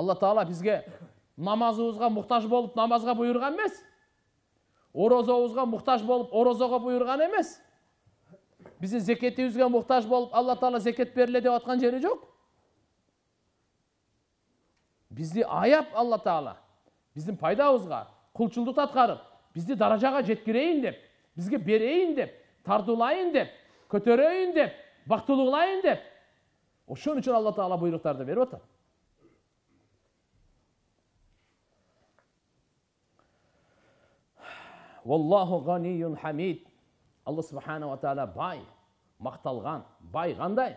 Алла Таала бизге намазыбызга муктаж болуп намазга буйрган эмес. Орозобузга муктаж болуп орозого буйрган эмес. Биздин зекетибизге муктаж болуп Алла Таала зекет берле деп аткан жери жок. Бизди аяп Алла Таала биздин пайдабызга кулчулдук аткарып, бизди даражага жеткирейин деп, бизге берейин деп, тартуулайын деп, көтөрөйүн деп, бактылуу кылайын деп. Ошон үчүн Алла Таала буйруктарды берип атат. Wallahu ganiyyun hamid. Allah subhanahu wa ta'ala bay, maqtalgan, bay qanday?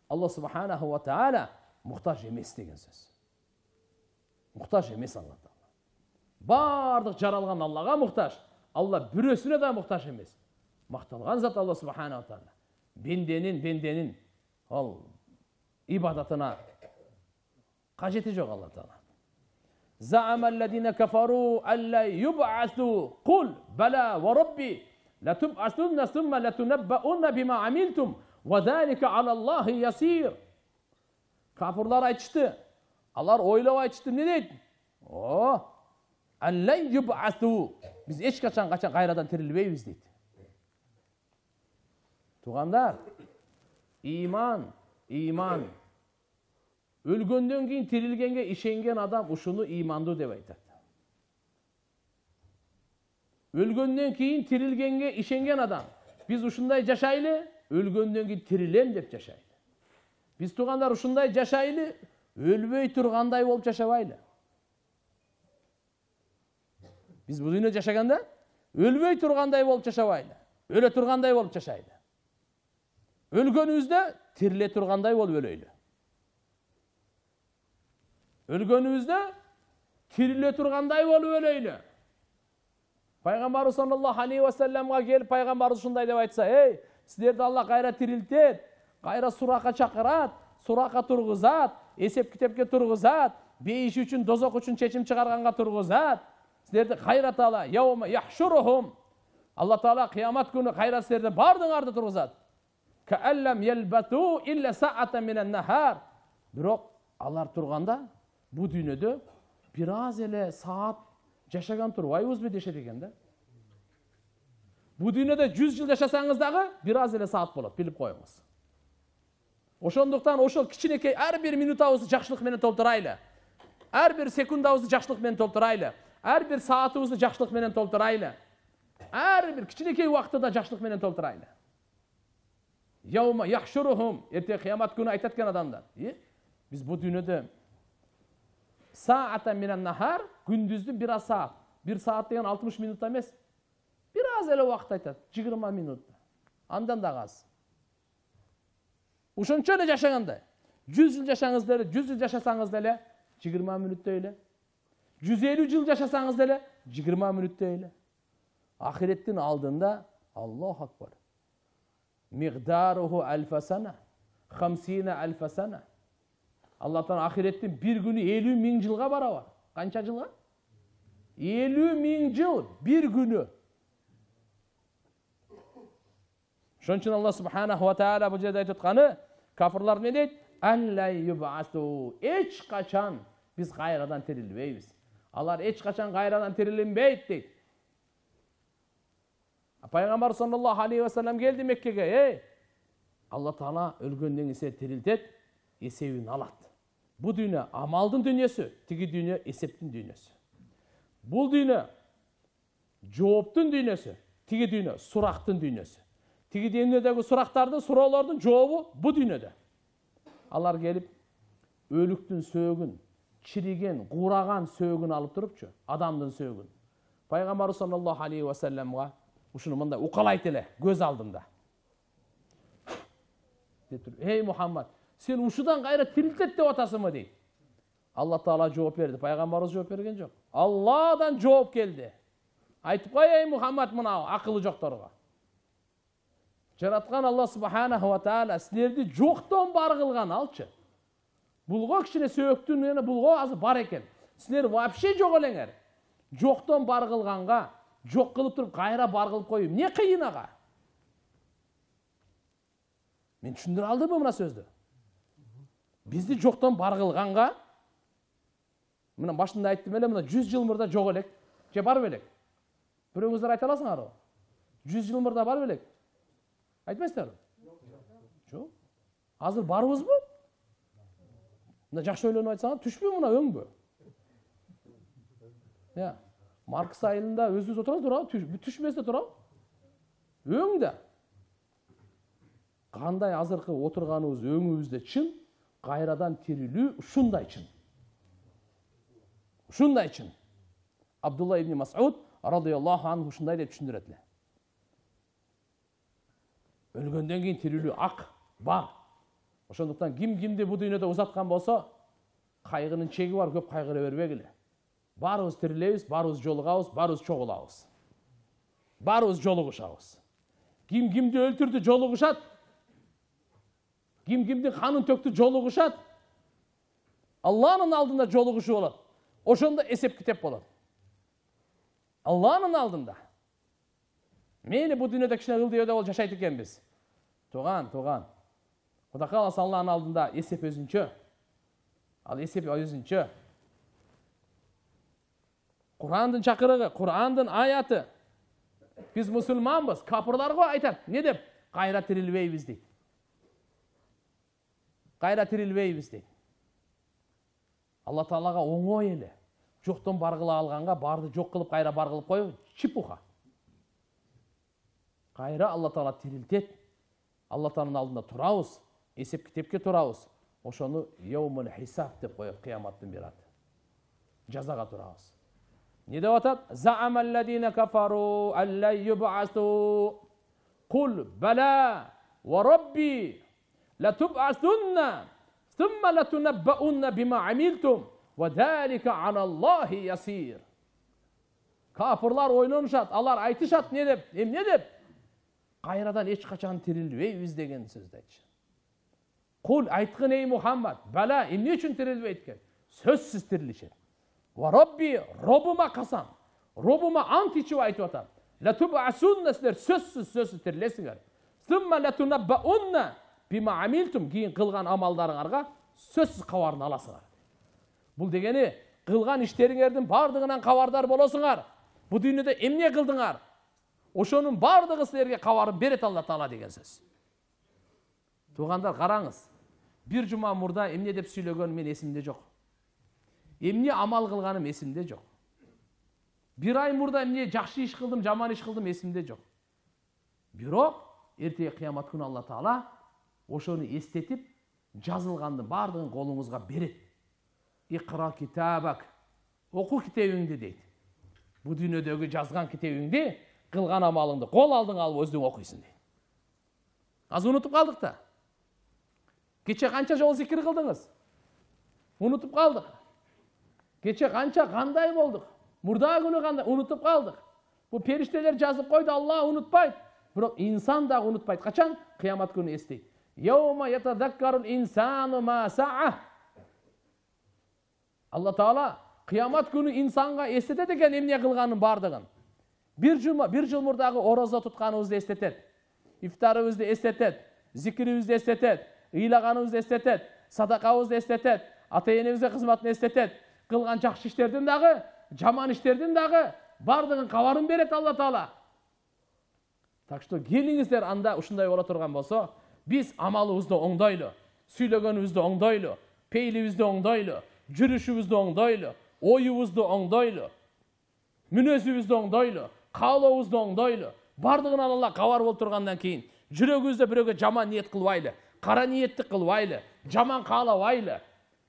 Allah subhanahu wa ta'ala muhtaç emes деген сөз. Muhtaç emes Allah Taala. Bardıq жаралган Аллага muhtaç. Allah bürösüne de muhtaç emes. Maqtalgan zat Allah subhanahu wa ta'ala. Bendenin al ibadatına qajeti жоқ Allah Taala. Za'amallazina kafaru alla yub'athu qul bala wa rabbi latub'athunna thumma latunabba'unna bima amiltum wa zalika 'ala Allahi yasir. Kafirlar aytıştı. Alар ойлап айтышты, не дейт? Alla yub'athu. Biz hech qachon qayradan tirilbeymiz deydi. Tuğanlar, iman. Ölgöndөн keyin tirilgenge işengen adam uşunu imandı dep aytат. Ölgöndөн keyin tirilgenge işengen adam biz uşunday жашайлы, ölgöndөн keyin tirilem dep жашайлы. Biz tuğanlar uşunday жашайлы, ölböy turganday bolup жашабайлы. Biz bu dünyada жашаганда ölböy turganday bolup жашабайлы. Öle turganday bolup жашайлы. Ölgönübüzde tirile turganday bolup ölöylü. Ölgönübüzde tirile turganday bolup ölöylü. Peygamberimiz sallallahu aleyhi ve sellem'e gelip Peygamberimiz şunday dep aytsa, "Ey, sizlerdi Allah kayra tiriltet, kayra suraka çakırat, suraka turguzat, esep kitepke turguzat, beyişi üçün, dozok üçün çeçim çıkarganga turguzat. Sizlerdi kayra Taala, yavma yahşuruhum. Allah Taala kıyamet günü kayra sizlerdi bardın ardı turguzat. Ka'allam yelbatu illa sa'atan minen nahar." Bирок алар турганда bu dünyada biraz ele saat жашаган турбайбызбы дешет экен да. Bu dünyada 100 yıl yaşasanız dağı biraz ele saat bolot, bilip koyuңуз. Oşonduktan oşol kiçinekey her bir minutawızды жакшылык менен толтурайлы. Her bir sekundawızды жакшылык менен толтурайлы. Her bir saatыбызды жакшылык менен толтурайлы. Her bir kiçinekey wagtda жакшылык менен толтурайлы. Yawma yahşuruhum. Erte kıyamet günü aytat eken adamlar. Biz bu dünyada sa'atan minen nahar, gündüzdün biraz saat. Bir saat degen 60 minut emes. Biraz ele wagt aytat. 20 minut. Andan da az. Uşonчо эле жашаганда 100 yıl yaşasanız деле, 100 yıl yaşasanız деле 20 minutda öyle. 150 yıl yaşasanız деле 20 minutda öyle. Ahiretin aldığında Allahu Akbar. Miqdaruhu alfa sana, 50 alfa sana. Allah'tan ahiretin bir günü 50.000 yılga barabar. Kança yılga? 50.000 yıl bir günü. Şonun için Allah subhanahu ve teala bu жерде aytıp atkanı, kafirlar ne deydi? Alla yub'asu. Hiç kaçan biz kayradan tirilbeybiz. Alar hiç kaçan kayradan tirilinbeydi deydi. Peygamber sallallahu aleyhi ve sellem geldi Mekke'ye. Ey, Allah Taala ölgönden ise tiriltet, esebini alat. Bu dünya amaldın dünyası, tigi dünya eseptin dünyası. Bu dünya jooptun dünyası, tigi dünya suraktın dünyası. Tigi dünyadagi suraktardın, soralardın joobu bu dünyada. Alar gelip ölüktün söөгүн, çirigen, kuragan söөгүн alıp turupçu, adamdın söөгүн. Peygamber sallallahu aleyhi ve sellem'e uşunu mınday ukalayt ele, göz aldımda. Ey Muhammed, sen uşudan gayra tiriltet dep atasыңбы deydi. Allah Taala жооп berdi. Peygamberimiz жооп bergen жок. Allah'dan жооп geldi. Aytıp koy ey Muhammed mına akıllı joktorga. Jaratkan Allah subhanahu wa ta'ala sizlerdi jokton bar kılgan alçı. Bulgo kişine sööktün yani bulgo azı bar eken. Sizler вообще жок элеңер. Jokton bar kılganga, jok kılıp turup gayra bar kılıp koyup ne kıyın ağa? Men düşündür aldым mına sözdü. Bizdi jokton bar kılganga Мына башында айттым эле, мына 100 жыл мурда жок элек, же бар белек? Бирөөңүздөр айта аласыңарбы? 100 жыл мурда бар белек? Айтпайсыздарбы? Жок. Азыр барбызбы? Мына жакшы ойлонуп айтсаңар, түшпү мына өңбү? Я, Маркс айылында өзүбүз отурабыз, турабы? Түшмесе турабы? Өң да. Кандай азыркы отурганыбыз өңүбүздө чын, кайрадан тирилүү ушундай чын. Ушундай чын. Абдулла ибн Мас'уд радыйаллаху анху ушундай деп түшүндүрөт эле. Өлгөндөн кийин тирилүү ак бар. Ошондуктан кимди бу дүйнөдө узаткан болсо, кайгынын чеги бар, көп кайгыра бербегиле. Барыбыз тирилебиз, барыбыз жолугабыз, барыбыз чогулабыз. Барыбыз жолугушабыз. Кимди өлтүрдү, жолугушат. Кимдин канын төктү, жолугушат. Алланын алдында жолугушу болот. Ошондо эсеп китеп болот. Алланын алдында. Мени бу дүйнөдө кичине ылдый болуп жашайт экенбиз. Туган. Кудай кааласа Алланын алдында эсеп өзүнчө. Ал эсеп өзүнчө. Курандын чакырыгы, Курандын аяты. Биз мусулманбыз, капырларга айтат. Не деп? Кайра тирилбейбиз дейт. Кайра тирилбейбиз дейт. Алла Таалага оңой эле. Жоктон бар кыла алганга барды жок кылып кайра бар кылып коюу чипуха. Кайра Алла Таала тирилтет. Алла Тааланын алдында турабыз, эсеп китепке турабыз. Ошону яумул хисаб деп коет, кыяматтын бир аты. Жазага турабыз. Не деп атат? Заамалладина кафару алла юб'асу. Кул бала ва рабби латуб'асунна thumma latunabba'unna bima amiltum wa zalika 'ala Allahi yasir. Kafirlar oynanышат, алар айтышат не деп? Эмне деп? Кайрадан эч качан тирилбейбиз деген сөздү айтышат. Кул айткын ey Muhammed, бала эмне үчүн тирилбейт экен? Сөзсүз тирилишет. Ва Rabbi, Robuma kasam. Robuma ant içip aytып атам. Latub'asunna sizler сөзсүз тирилесиңер. Thumma latunabba'unna bima amiltum, кийин кылган амалдарыңарга сөзсүз кабарын аласыңар. Бул дегени кылган иштериңердин бардыгынан кабардар болосуңар. Бу дүйнөдө эмне кылдыңар? Ошонун бардыгы силерге кабарын берет Алла Таала деген сөз. Туугандар, караңыз. Бир жума мурда эмне деп сүйлөгөн мен эсимде жок. Эмне амал кылганым эсимде жок. Бир ай мурда эмне жакшы иш кылдым, жаман иш кылдым эсимде жок. Бирок эртеге кыямат күнү Алла Таала ошону эстетип, жазылгандын бардыгын колуңузга берет. Икра китабак. Оку китебиңди дейт. Бу дүйнөдөгү жазган китебиңди, кылган амалыңды кол алдыңа алып өзүң окуйсуң дейт. Азыр унутуп калдык да. Кече канча жол зикир кылдыңыз? Унутуп калдык. Кече кандай болдук? Мурда күнү кандай? Унутуп калдык. Бу периштелер жазып койду, Алла унутпайт. Бирок инсан да унутпайт. Качан? Кыямат күнү эстейт. Yawma yatadhakkarul insanu ma sa'a. Алла Таала кыямат күнү инсанга эстетет экен эмне кылганын бардыгын. Бир жыл мурдагы орозо тутканыбызды эстетет. Ифтарыбызды эстетет, зикирибизди эстетет, ыйлаганыбызды эстетет, садакабызды эстетет, ата-энебизге кызматын эстетет, кылган жакшы иштердин дагы, жаман иштердин дагы бардыгын кабарын берет Алла Таала. Так что келиңиздер, анда ушундай боло турган болсо, биз амалыбызды оңдойлу, сүйлөгөнүбүздү оңдойлу, пейлибизди оңдойлу, жүрүшүбүздү оңдойлу, оюбузду оңдойлу, мүнөзүбүздү оңдойлу, каалообузду оңдойлу. Бардыгынан Алла кабар болуп тургандан кийин жүрөгүбүздө бирөөгө жаман ниет кылбайлы, кара ниетти кылбайлы, жаман каалабайлы,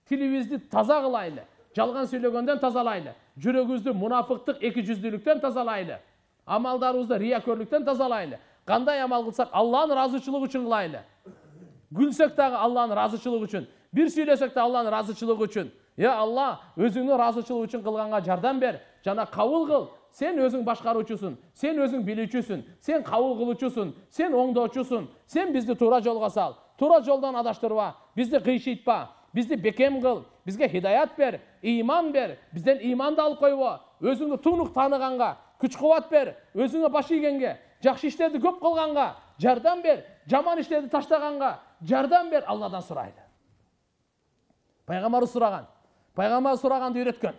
тилибизди таза кылайлы, жалган сүйлөгөндөн тазалайлы, жүрөгүбүздү мунафыктык, эки жүздүүлүктөн тазалайлы, амалдарыбызды риякөрлүктөн тазалайлы. Кандай амал кылсак Алланын ыраазычылыгы үчүн кылайлы. Гүлсөк дагы Алланын ыраазычылыгы үчүн, бир сүйлөсөк да Алланын ыраазычылыгы үчүн. Я Алла, өзүңнүн ыраазычылыгы үчүн кылганга жардам бер, жана кабыл кыл. Сен өзүң башкаруучусуң, сен өзүң билүүчүсүң, сен кабыл кылуучусуң, сен оңдоочусуң, сен бизди туура жолго сал, туура жолдон адаштырба, бизди кыйшыйтпа, бизди бекем кыл, бизге хидаят бер, иман бер, бизден иманды алып койбо, өзүңдү тунук тааныганга күч кубат бер, өзүңө баш ийгенге, жакшы иштерди көп кылганга жардам бер, жаман иштерди таштаганга жардам бер, Алладан сурайлы. Пайгамбарыбыз сураган. Пайгамбар сураганды үйрөткөн.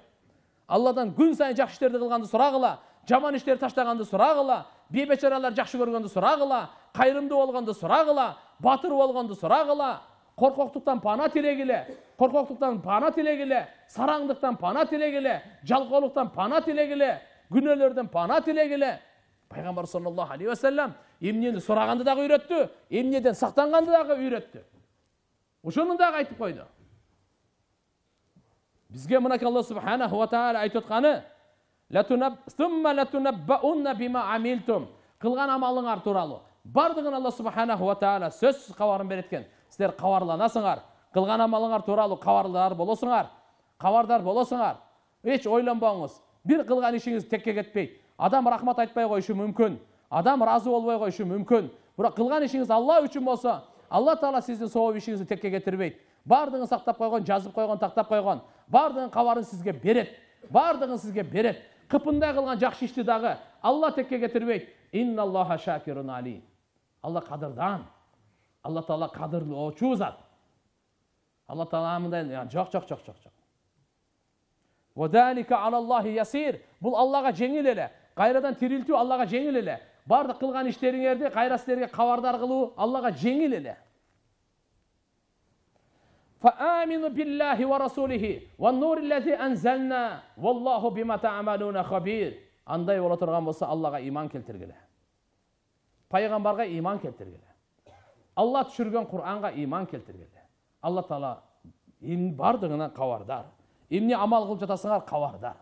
Алладан күн сайын жакшы иштерди кылганды сурагыла, жаман иштерди таштаганды сурагыла, бейбечаралар жакшы көргөндү сурагыла, кайрымдуу болгонду сурагыла, батыр болгонду сурагыла, коркоктуктан пана тилегиле, сараңдыктан пана тилегиле, жалкоолуктан пана тилегиле, күнөөлөрдөн пана тилегиле. Пайгамбар саллаллаху алейхи ва саллям эмнени сураганды дагы үйрөттү, эмнеден сактанганды дагы үйрөттү. Ошону дагы айтып койду. Бизге мына Алла субханаху ва тааля айтып атканы: "Сумма латунаббаунна бима амилтум." Кылган амалыңар тууралуу бардыгын Алла субханаху ва тааля сөзсүз кабарын берет экен. Силер кабарланасыңар, кылган амалыңар тууралуу кабардар болосуңар. Эч ойлонбоңуз. Бир кылган ишиңиз текке кетпейт. Адам рахмат айтпай коюшу мүмкүн. Адам разы болбой коюшу мүмкүн. Бирок кылган ишиңиз Алла үчүн болсо, Алла таала сиздин сооп ишиңизди текке кетирбейт. Бардыгын сактап койгон, жазып койгон, тактап койгон. Бардыгын кабарын сизге берет. Кыпындай кылган жакшы ишти дагы Алла текке кетирбейт. Инналлаха шакирун алим. Алла кадырдан. Алла таала кадырлуу очуу зат. Алла таала мындай жок. Вадалика алаллахи ясир. Бул Аллага жеңил эле. Кайрадан тирилтүү Аллага жеңил эле. Бардык кылган иштериңерди кайра силерге кабардар кылуу Аллага жеңил эле. فآمنوا بالله ورسوله والنور الذي أنزلنا والله بما تعملون خبير. Андай бола турган болсо Аллага иман келтиргиле. Пайгамбарга иман келтиргиле. Алла түшүргөн Кур'анга иман келтиргиле. Алла таала бардыгынан кабардар. Эмне амал кылып жатасыңар кабардар.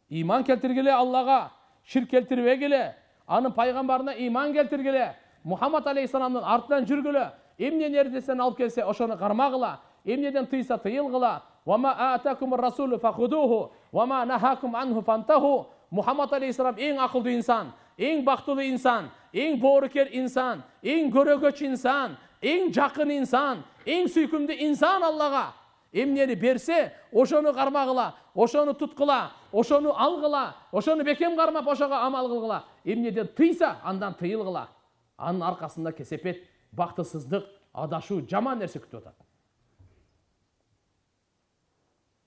Иман келтиргиле Аллага, ширк келтирбегиле. Анын пайгамбарына иман келтиргиле. Мухаммад алейхиссаламдын артынан жүргүлө. Эмне нердесен алып келсе, ошону кармагыла. Эмнеден тыйса тыйылгыла. Вама атакумур расулу фахудуху, вама нахакум анху фантаху. Мухаммад алейхиссалам эң акылдуу инсан, эң бактылуу инсан, эң боорукер инсан, эң көрөгөч инсан, эң жакын инсан, эң сүйкүмдүү инсан Аллага. Эмнени берсе, ошону кармагыла, ошону туткула, ошону алгыла, ошону бекем кармап, ошого амал кылгыла. Эмнеден тыйса, андан тыйылгыла. Анын аркасында кесепет, бактысыздык, адашуу, жаман нерсе күтүп атат.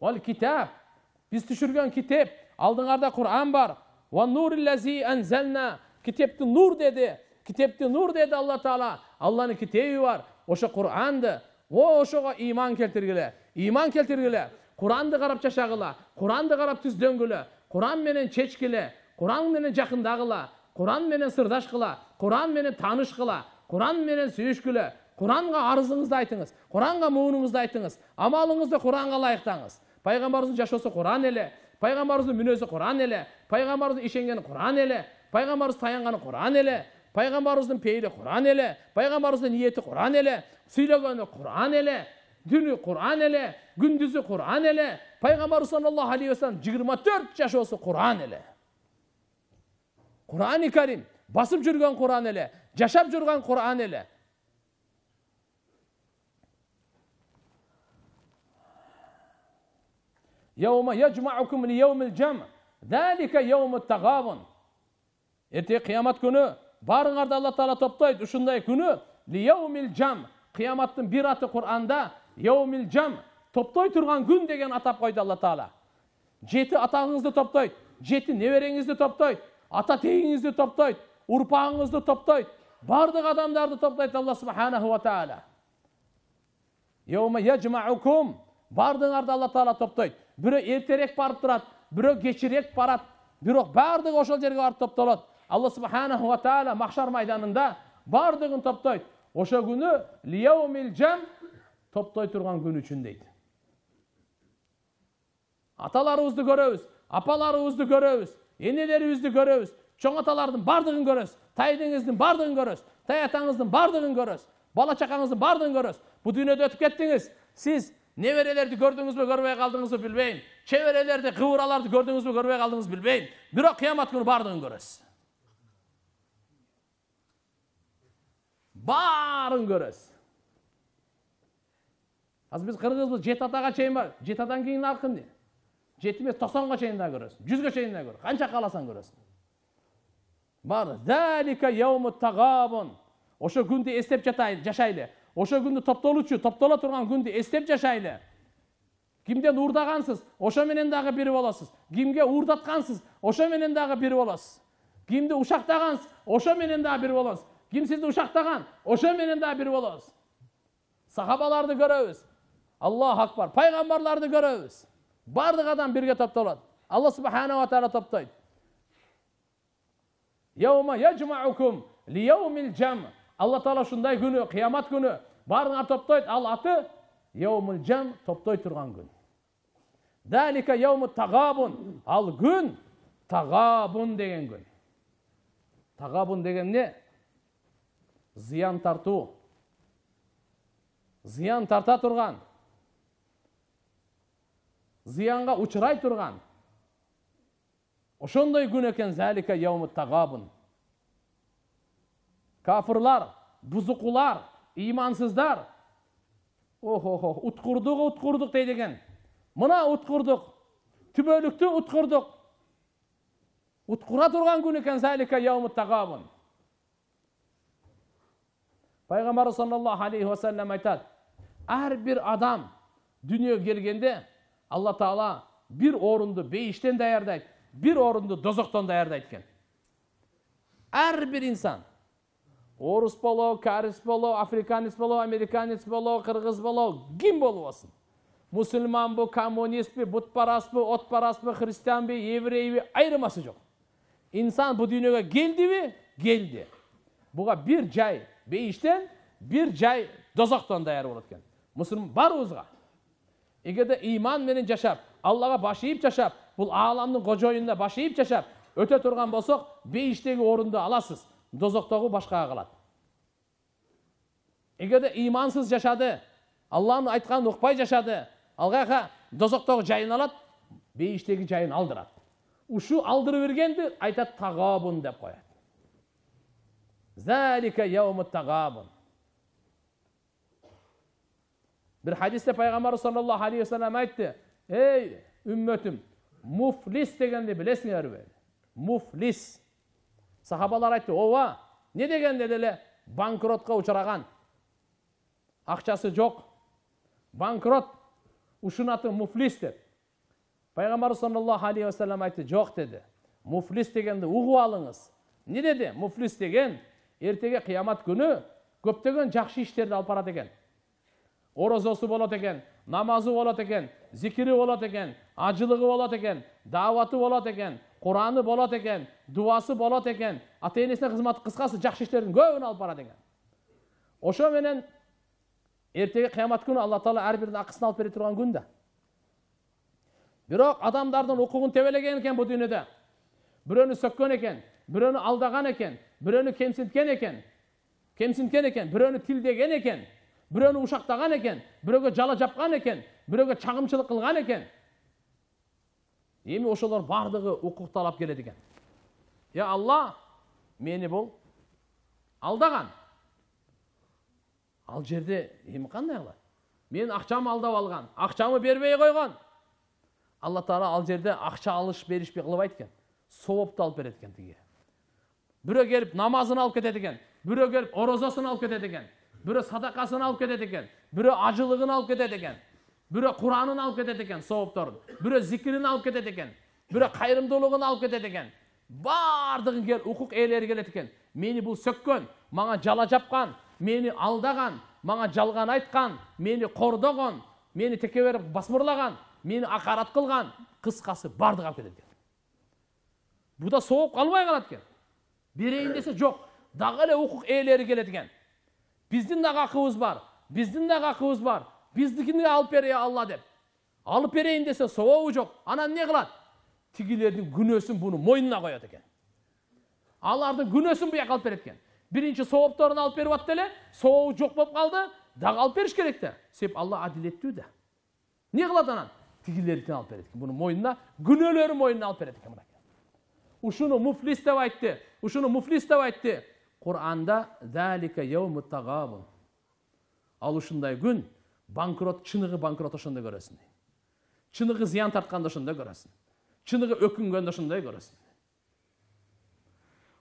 Ал китап, биз түшүргөн китеп, алдыңарда Кур'ан бар. Ва нуриллази анзална. Китепти нур деди Алла таала. Алланын китеби бар. Ошо Кур'анды. Ошого иман келтиргиле. Кур'анды карап жашагыла. Кур'анды карап түздөнгүлө. Кур'ан менен чечкиле. Кур'ан менен жакындагыла. Кур'ан менен сырдашкыла. Кур'ан менен таанышкыла. Кур'ан менен сүйүшкүлө. Кур'анга арызыңызды айтыңыз. Кур'анга муунуңузду айтыңыз. Амалыңызды Кур'анга ылайыктаңыз. Пайгамбарыбыздын жашоосу Кур'ан эле. Пайгамбарыбыздын мүнөзү Кур'ан эле. Пайгамбарыбыздын ишенгени Кур'ан эле. Пайгамбарыбыз таянганы Кур'ан эле. Пайгамбарыбыздын пейили Кур'ан эле. Пайгамбарыбыздын ниети Кур'ан эле. Сүйлөгөнү Кур'ан эле. Дүнү Кур'ан эле. Күндүзү Кур'ан эле. Пайгамбар саллаллаху алейхи ва саллям 24 жашоосу Кур'ан эле. Кур'ани Карим басып жүргөн Кур'ан эле. Жашап жүргөн Кур'ан эле. Yawma yajma'ukum li yawmil jam'. Zalika yawmut taghabun. Эрте кыямат күнү барыңарды Алла таала топтойт. Ушундай күнү li yawmil jam'. Кыяматтын бир аты Кур'анда yawmil jam'. Топтой турган күн деген атап койду Алла таала. 7 атаңызды топтойт, 7 небереңизди топтойт, ата тегиңизди топтойт, урпагыңызды топтойт. Бардык адамдарды топтойт Алла субханаху ва таала. Yawma yajma'ukum. Бардыңарды Алла таала топтойт. Бирөө эртерээк барып турат, бирөө кечирээк барат. Бирок бардыгы ошол жерге барып топтолот. Алла субханаху ва таала махшар майданында бардыгын топтойт. Ошо күнү лияумил жам топтой турган күн үчүн дейт. Аталарыбызды көрөбүз, апаларыбызды көрөбүз, энелерибизди көрөбүз, чоң аталардын бардыгын көрөбүз, тайдеңиздин бардыгын көрөбүз, тай атаңыздын бардыгын көрөбүз, бала чакаңыздын бардыгын көрөбүз. Бу дүйнөдө өтүп кеттиңиз. Сиз неберелерди көрдүңүзбү, көрбөй калдыңызбы билбейм. Чеберелерди, кыбыраларды көрдүңүзбү, көрбөй калдыңызбы билбейм. Бирок кыямат күнү бардыгын көрөсүз. Барын көрөсүз. Азыр биз кыргызбыз, 7 атага чейин бар. 7 атадан кийин аркын. 7 эмес 90га чейин да көрөсүң. 100га чейин да көр. Канча кааласаң көрөсүң. Бар. Залика яумут тагабун. Ошо күндү эстеп жашайлы. Ошо күндү топтолучу, топтола турган күндү эстеп жашайлы. Кимден уурдагансыз, ошо менен дагы бир болосуз. Кимге уурдаткансыз, ошо менен дагы бир болосуз. Кимди ушактагансыз, ошо менен дагы бир болосуз. Ким сизди ушактаган, ошо менен дагы бир болосуз. Сахабаларды көрөбүз. Аллаху акбар. Пайгамбарларды көрөбүз. Бардык адам бирге топтолот. Алла субханаху ва таала топтойт. Yawma yajma'ukum li yawmil jam'. Allah Taala ушундай күнү, кыямат күнү баарыңар топтойт. Ал аты yawmul jam', топтой турган күн. Далика yawmut tagabun. Ал күн тагабун деген күн. Тагабун деген не? Зыян тартуу. Зыян тарта турган. Зыянга учурай турган. Ошондой күн экен залика yawmut tagabun. Кафырлар, бузукулар, имансыздар. Уткурдук дейт экен. Мына уткурдук, түбөлүктү уткурдук. Уткура турган күн экен залика yawmut tagabun. Пайгамбар саллаллаху алейхи ва саллям айтат: ар бир адам дүнүйөгө келгенде Алла Таала бир орунду бейиштен даярдайт, бир орунду дозоктон даярдайт экен. Ар бир инсан, орус боло, карис боло, африканец боло, американец боло, кыргыз боло, ким болбосун. Мусулманбы, коммунистпи, бутпарасбы, отпарасбы, христианбы, еврейби, айырмасы жок. Инсан бу дүйнөгө келдиби? Келди. Буга бир жай бейиштен, бир жай дозоктон даяр болот экен. Мусулман барыбызга. Эгерде иман менен жашап, Аллага баш ийип жашап, бул ааламдын кожоюнуна баш ийип жашап, өтө турган болсок, бейиштеги орунду аласыз, дозоктогу башкага калат. Эгерде имансыз жашады, Алланын айтканын укпай жашады, алгага дозоктогу жайын алат, бейиштеги жайын алдырат. Ушу алдырып бергенди айтат тагабун деп коет. Залика yawmut tagabun. Bir hadiste Peygamber sallallahu aleyhi ve sellem aytты: "Ey ümmetim, muflis degенди билесиңер бе?" Muflis. Sahabalar aytты: "Ова, не деген деле? Банкротка учураган. Акчасы жок. Банкрот. Ушунун аты muflis" деп. Пайгамбар саллаллаху алейхи ve sellem aytты: "Жок" деди. Muflis дегенди угуп алыңыз. Не деди? Muflis деген эртеге кыямат күнү көптөгөн жакшы иштерди алып барат экен. Орозосу болот экен, намазы болот экен, зикири болот экен, ажылыгы болот экен, даваты болот экен, Кураны болот экен, дуасы болот экен, ата-энесине кызмат, кыскасы жакшы иштердин көбүн алып барат экен. Ошо менен эртеге кыямат күнү Алла Таала ар биринин акысын алып бере турган күн да. Бирок адамдардын укугун тебелеген экен бу дүйнөдө. Бирөөнү сөккөн экен, бирөөнү алдаган экен, бирөөнү кемсинткен экен, бирөөнү тилдеген экен, бирөөнү ушактаган экен, бирөөгө жала жапкан экен, бирөөгө чагымчылык кылган экен. Эми ошолор бардыгы укук талап келет экен. Я Алла, мени бул алдаган. Ал жерде эми кандай кылат? Мен акчамы алдап алган, акчамы бербей койгон. Алла Таала ал жерде акча алыш беришпей кылбайт экен. Соопту алып берет экен тиги. Бирөө келип намазын алып кетет экен, бирөө келип орозосун алып кетет экен, бирөө садакасын алып кетет экен, бирөө ажылыгын алып кетет экен, бирөө Куранын алып кетет экен, соопторун, бирөө зикирин алып кетет экен, бирөө кайрымдуулугун алып кетет экен. Бардыгын кел укук ээлери келет экен. Мени бул сөккөн, мага жала жапкан, мени алдаган, мага жалган айткан, мени кордогон, мени теке берип басмырлаган, мени акарат кылган, кыскасы бардыгы алып кетет экен. Бу да сооп калбай калат экен. Берейин десе жок, дагы эле укук ээлери келет экен. Биздин дагы акыбыз бар, биздин дагы акыбыз бар. Биздикини алып бер я Алла деп. Алып берейин десе сообу жок. Анан не кылат? Тигилердин күнөөсүн буну мойнуна коет экен. Алардын күнөөсүн буяка алып берет экен. Биринчи соопторун алып берип атты эле, сообу жок болуп калды, дагы алып бериш керек да. Себеп Алла адилеттүү да. Не кылат анан? Тигилердин алып берет экен. Буну мойнуна, күнөөлөрү мойнуна алып берет экен. Ушуну муфлис деп айтты. Ушуну муфлис деп айтты. Кур'анда залика yawmut tagabun. Ал ушундай күн, банкрот, чыныгы банкрот ошондой көрөсүң. Чыныгы зыян тартканда ошондой көрөсүң. Чыныгы өкүнгөндө ошондой көрөсүң.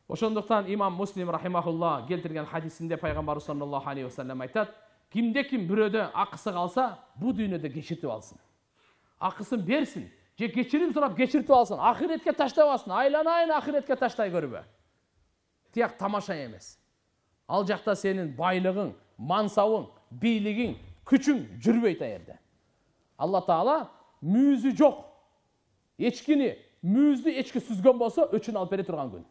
Ошондуктан имам Муслим рахимахулла келтирген хадисинде пайгамбар саллаллаху алейхи ve sellem айтат: "Кимде ким бирөөдө акысы калса, бу дүйнөдө кечиртип алсын. Акысын берсин. Же кечирим сурап кечиртип алсын. Ахиретке таштабасын. Айланайын ахиретке таштай көрбө. Тияк тамаша эмес. Ал жакта сенин байлыгың, мансабың, бийлигиң, күчүң жүрбөйт аерде. Алла Таала мүйүзү жок. Эчкини, мүйүздү эчки сүзгөн болсо, өчүн алып бере турган күн.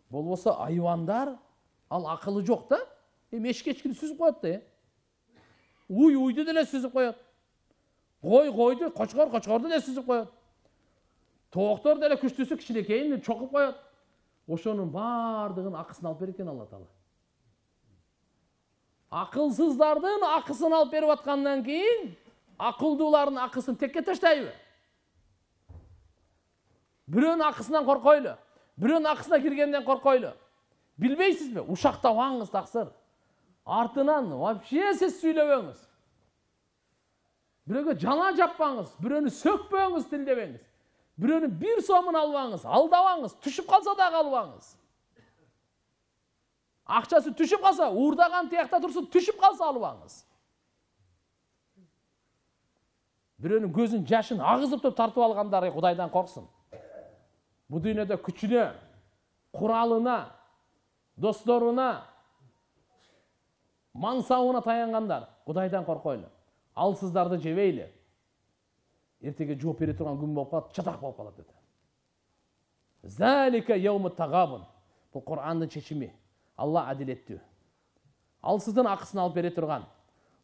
Болбосо айвандар, ал акылы жок да, эчкини сүзүп коет да. Уйду деле сүзүп коет. Койду, кочкорду деле сүзүп коет. Тооктор деле күчтүүсү кичинекейин чокуп коет. Ошонун бардыгын акысын алып берет экен Алла Таала. Акылсыздардын акысын алып берип аткандан кийин, акылдуулардын акысын текке таштайбы? Бирөөнүн акысынан коркойлу. Бирөөнүн акысына киргенден коркойлу. Билбейсизби? Ушактабаңыз таксыр. Артынан вообще сиз сүйлөбөңүз. Бирөөгө жана жаппаңыз, бирөөнү сөкпөңүз, тилдебеңиз. Бирөөнүн бир сомун албаңыз, алдабаңыз, түшүп калса дагы албаңыз. Акчасы түшүп калса, уурдаган тиякта турсун, түшүп калса албаңыз. Бирөөнүн көзүн жашын агызып тартып алгандар Кудайдан корксун. Бу дүйнөдө күчүнө, куралына, досторуна, мансабына таянгандар Кудайдан коркойлу. Алсыздарды жебейли. Эртеге жооп бере турган күн болуп калат, чатак болуп калат dedi. Залика яумут тагабун. Бул Кур'андын чечими. Алла адилеттүү. Алсыздын акысын алып бере турган,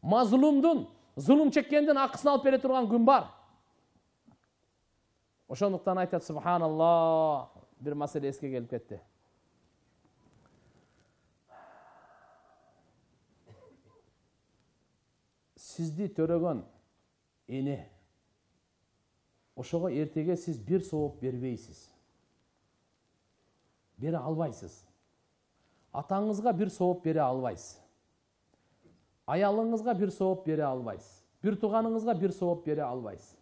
мазлумдун, зулум чеккендин акысын алып бере турган күн бар. Ошондуктан айтат субханаллах, бир маселе эске келип кетти. Сизди төрөгөн эне, ошого эртеге сиз бир сооп бербейсиз. Бере албайсыз. Атаңызга бир сооп бере албайсыз. Аялыңызга бир сооп бере албайсыз. Бир тууганыңызга бир сооп бере албайсыз.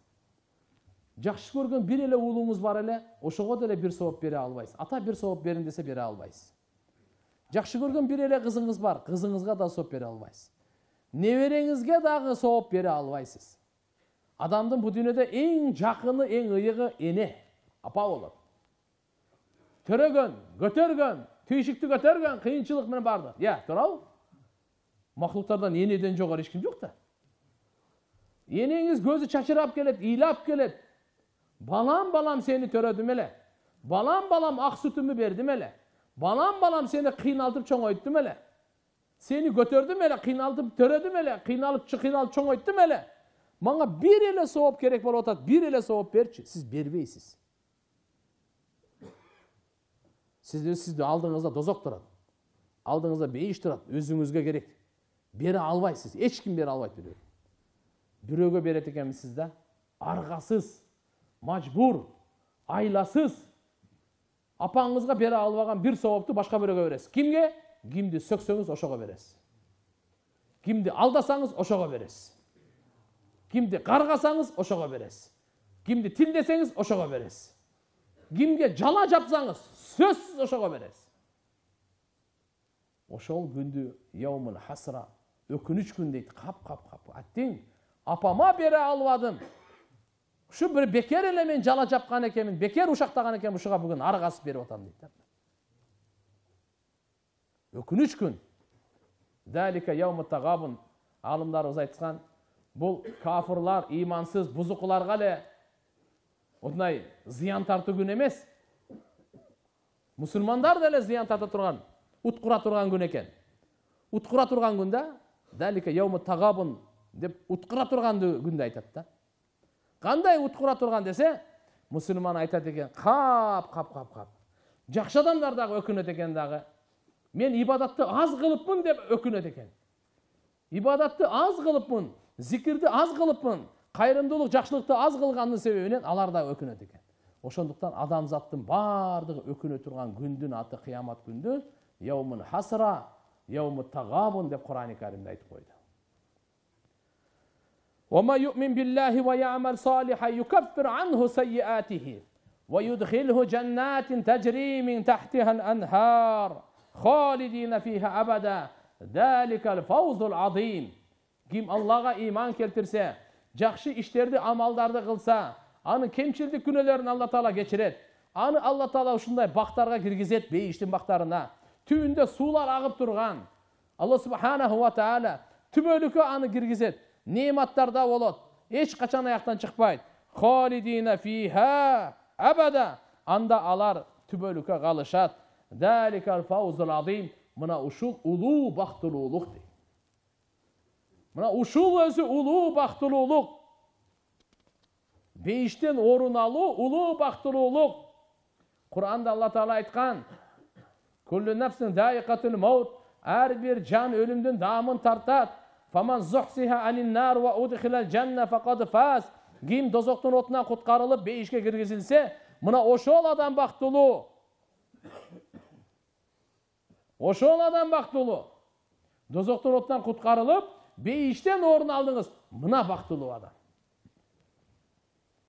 Жакшы көргөн бир эле уулуңуз бар эле, ошого деле бир сооп бере албайсыз. Ата бир сооп берин десе бере албайсыз. Жакшы көргөн бир эле кызыңыз бар, кызыңызга да сооп бере албайсыз. Небереңизге дагы сооп бере албайсыз. Адамдын бу дүйнөдө эң жакыны, эң ыйыгы эне, апа болот. Төрөгөн, көтөргөн, түйшүктү көтөргөн, кыйынчылык менен барды. Туурабы? Махлуктардан энеден жогору эч ким жок да. Энеңиз көзү чачырап келет, ыйлап келет. Балам сени төрөдүм эле. Балам ак сүтүмү бердим эле. Балам сени кыйналтып чоңойттум эле. Сени көтөрдүм эле, кыйналтып төрөдүм эле, кыйналып чоңойттум эле. Мага бир эле сооп керек болуп атат, бир эле сооп берчи. Сиз бербейсиз. Сизди алдыңызда дозок турат. Алдыңызда бейиш турат, өзүңүзгө керек. Бере албайсыз, эч ким бере албайт бирөө. Бирөөгө берет экенсиз да, аргасыз, мажбур, айласыз. Апаңызга бере албаган бир соопту башка бирөөгө бересиз. Кимге? Кимди сөксөңүз ошого бересиз. Кимди алдасаңыз ошого бересиз. Кимди каргасаңыз ошого бересиз. Кимди тилдесеңиз ошого бересиз. Кимге жала жапсаңыз сөзсүз ошого бересиз. Ошол күндү яумул хасра, өкүнүч күн дейт. Кап. Аттиң, апама бере албадым. Ушу бир бекер эле мен жала жапкан экенмин, бекер ушактаган экенмин, ушуга бүгүн аргасып берип атам дейт. Өкүнүч күн. Далика яумут тагабун. Алымдарыбыз айткан, бул кафырлар, имансыз, бузукуларга эле ондай зыян тартуу күн эмес. Мусулмандар деле зыян тарта турган, уткура турган күн экен. Уткура турган күндө далика яумут тагабун деп уткура турган күндө айтат да. Кандай уткура турган десе, мусулман айтат экен, кап. Жакшы адамдар дагы өкүнөт экен дагы. Мен ибадатты аз кылыпмын деп өкүнөт экен. Ибадатты аз кылыпмын, зикирди аз кылыпмын, кайрымдуулук, жакшылыкты аз кылгандын себебинен алар да өкүнөт экен. Ошондуктан адамзаттын бардыгы өкүнө турган күндүн аты кыямат күндү яумул хасра, яумут тагабун деп Кур'ан-ы Каримде айтып койду. وَمَا يُؤْمِنْ بِاللَّهِ وَيَعْمَلْ صَالِحًا يُكَفِّرْ عَنْهُ سَيِّئَاتِهِ وَيُدْخِلْهُ جَنَّاتٍ تَجْرِي مِنْ تَحْتِهَا الْأَنْهَارُ خَالِدِينَ فِيهَا أَبَدًا ذَلِكَ الْفَوْزُ الْعَظِيمُ. Kim Allah'a iman keltirse, жакшы иштерди, амалдарды кылса, анын кемчилдик күнөөлөрүн Алла Таала кечирет. Аны Алла Таала ушундай бактарга киргизет, бейиштин бактарына. Түбүндө суулар агып турган. Алла Субханаху ва Таала түбөлүккө аны киргизет. Нематтарда болот. Эч качан аяктан чыкпайт. Халидина фиха абада. Анда алар түбөлүккө калышат. Даликал фаузул азим. Мына ушул улуу бактылуулук дейт. Мына ушул өзү улуу бактылуулук. Бейиштен орун алуу улуу бактылуулук. Кур'анда Алла Таала айткан: "Куллу нафсин даиқатул маут", ар бир жан өлүмдүн даамын тартат. "Фаман зухсиха анин нар ва удхилал жанна фақад фаз". Ким дозоктун отунан куткарылып бейишке киргизилсе, мына ошол адам бактылуу. Ошол адам бактылуу. Дозоктун отунан куткарылып, бейиштен орун алдыңыз, мына бактылуу адам.